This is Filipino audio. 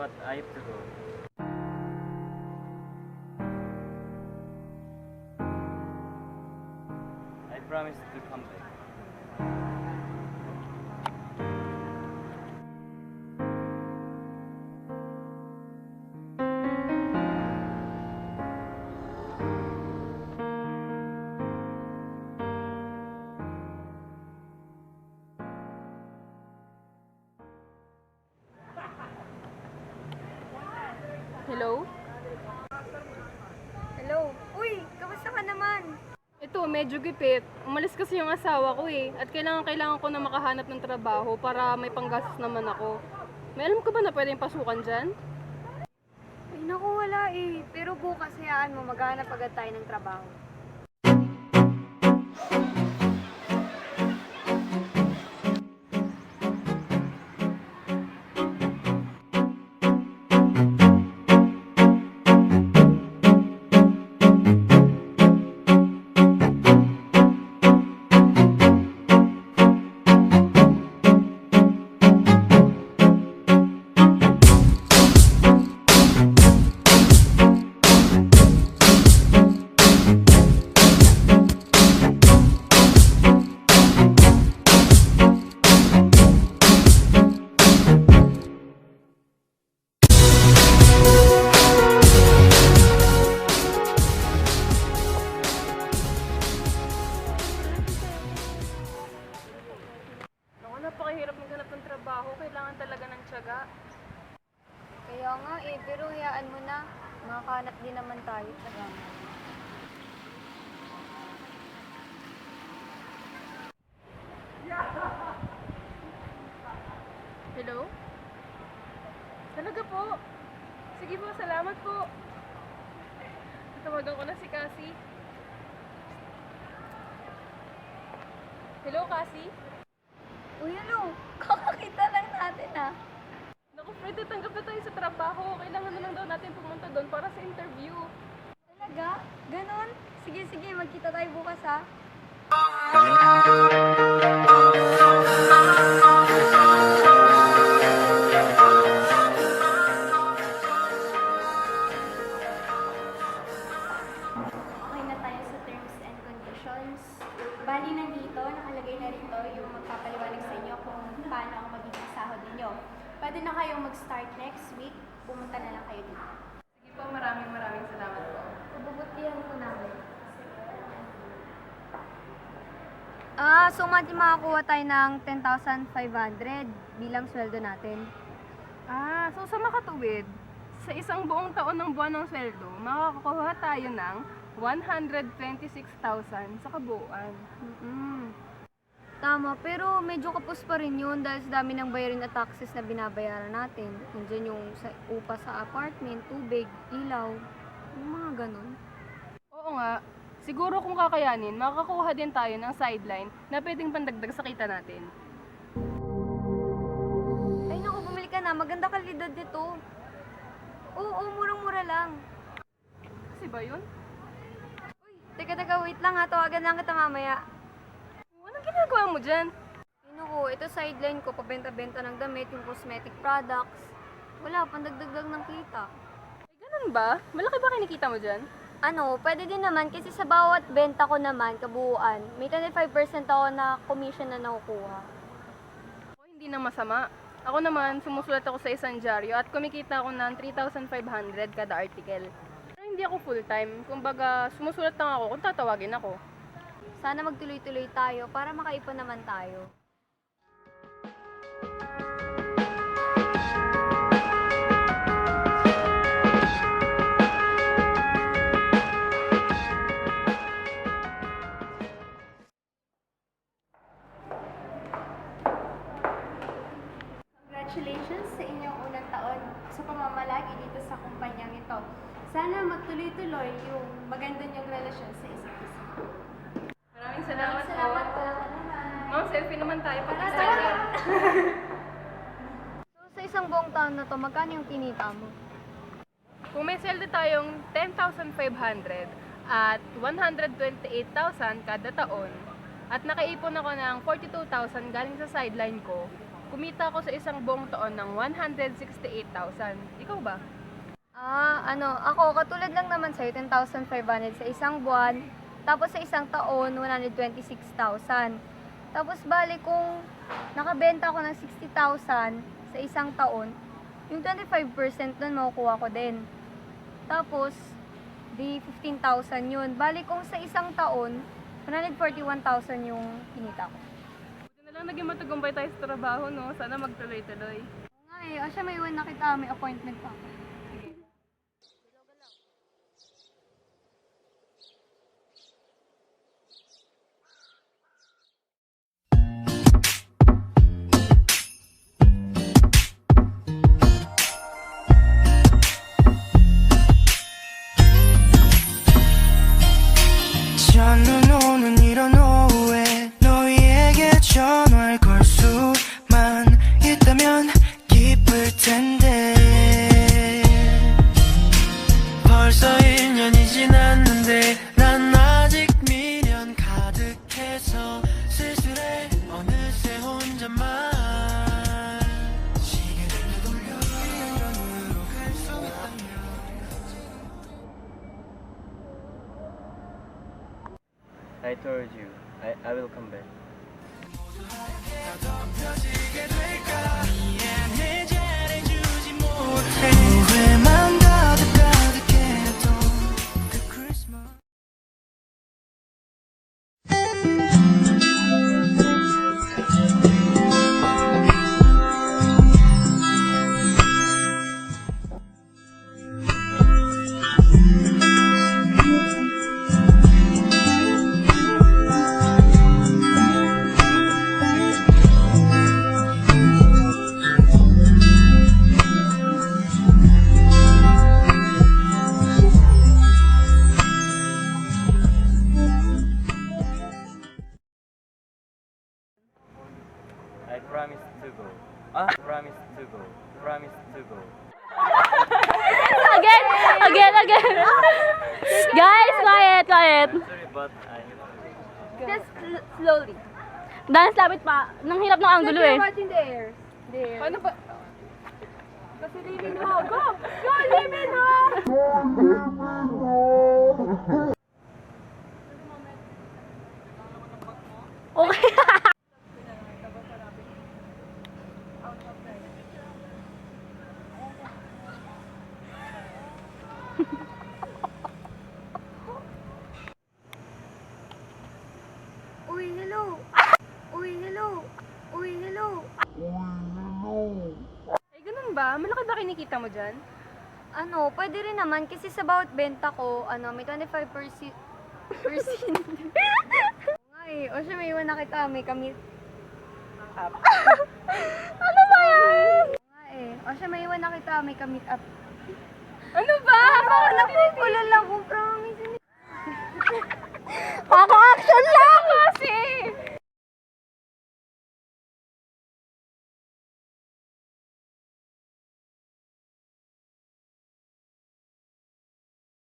but I have to go. I promise to come back. Hello? Hello? Uy, kamusta ka naman? Ito, medyo gipit. Umalis kasi yung asawa ko eh. At kailangan ko na makahanap ng trabaho para may panggastos naman ako. May alam ka ba na pwedeng pasukan dyan? Ay, naku, wala eh. Pero bukas hayaan mo, maghanap agad tayo ng trabaho. Naku, napakahirap maghanap ng trabaho. Kailangan talaga ng tiyaga. Kaya nga eh, pero hayaan mo na. Makakahanap din naman tayo. Tsaga. Hello? Talaga po? Sige po, salamat po. Tawagan ko na si Cassie. Hello, Cassie? Uy, ano? Kakakita lang natin ah. Naku, Fred, tanggap na tayo sa trabaho. Kailangan na lang daw natin pumunta doon para sa interview. Talaga? Ganon? Sige, sige, magkita tayo bukas ah. Okay na tayo sa terms and conditions. Bali nandito, nakalagay na rito yung magpapaliwanag sa inyo kung paano ang magiging sahod ninyo. Pwede na kayong mag-start next week. Pumunta na lang kayo dito. Sige po, maraming salamat po. Pabubutihan ko namin. So makakuha tayo ng 10,500 bilang sweldo natin. So sa makatuwid, sa isang buong taon ng buwan ng sweldo, makakakuha tayo ng 126,000 sa kabuuan. Tama, pero medyo kapos pa rin yun dahil sa dami ng bayarin at taxes na binabayaran natin. Nandiyan yung upa sa apartment, tubig, ilaw, yung mga ganun. Oo nga, siguro kung kakayanin, makakakuha din tayo ng sideline na pwedeng pandagdag sa kita natin. Ay naku, bumili ka na. Maganda kalidad nito. Oo, murang-mura lang. Kasi ba yun? Uy, teka, wait lang ha. Tawagan lang kita mamaya. Anong ginagawa mo dyan? Ay naku, ito sideline ko. Pabenta-benta ng damit, yung cosmetic products. Wala, pandagdag lang ng kita. Ay, ganun ba? Malaki ba kinikita mo dyan? Ano, pwede din naman kasi sa bawat benta ko naman, kabuuan, may 25% ako na commission na nakukuha. Ako hindi na masama. Ako naman, sumusulat ako sa isang dyaryo at kumikita ako ng 3,500 kada article. Pero hindi ako full-time. Kumbaga, sumusulat lang ako kung tatawagin ako. Sana magtuloy-tuloy tayo para makaipon naman tayo. Congratulations sa inyong unang taon sa pamamalagi dito sa kumpanyang ito. Sana magtuloy-tuloy yung maganda niyong relasyon sa isa't isa. Maraming salamat po. Salamat po naman. Ma'am, selfie naman tayo pag Tara, isa. So, sa isang buong taon na to, magkano yung kinita mo? Kung may sweldo tayong 10,500 at 128,000 kada taon, at nakaipon ako ng 42,000 galing sa sideline ko, kumita ako sa isang buong taon ng 168,000. Ikaw ba? Ako, katulad lang naman sa'yo, 10,500 sa isang buwan. Tapos sa isang taon, 126,000. Tapos bali kung nakabenta ako ng 60,000 sa isang taon, yung 25% nun makukuha ko din. Tapos, di 15,000 yun. Bali kung sa isang taon, 141,000 yung kinita ko. Buti na lang naging matagumpay tayo sa trabaho, no? Sana magtuloy-tuloy. Oo nga eh, o siya may iwan na kita, may appointment pa ako. 잠은 오는 이런 오후에 너희에게 전화를 걸 수만 있다면 기쁠 텐데 벌써 1년이 지났는데 난 아직 미련 가득해서 쓸쓸해 어느새 혼자만 시계를 돌려 1년 전으로 갈 수 있다면 I told you, I will come back. 미안해 잘해주지 못해 후회만 가득했던 그 크리스마스 I promise to go. Promise to go. Promise to go. Again! Guys, quiet! Sorry, but I have to. Just slowly. Dance lapit pa. Nang hirap ng angulo eh. Watching the air. Paano pa? Kasi Limin Ho, go! Go, Limin Ho! Okay. Uy, hello! Uy, hello! Uy, hello! Ay, ganun ba? Malaki ba kinikita mo dyan? Pwede rin naman kasi sa bawat benta ko, may 25%. Ay, o siya may iwan na kita, may kamit. Ano ba yan? O siya may iwan na kita, may kamit up. Ano ba? Ako, napupula lang kung prank.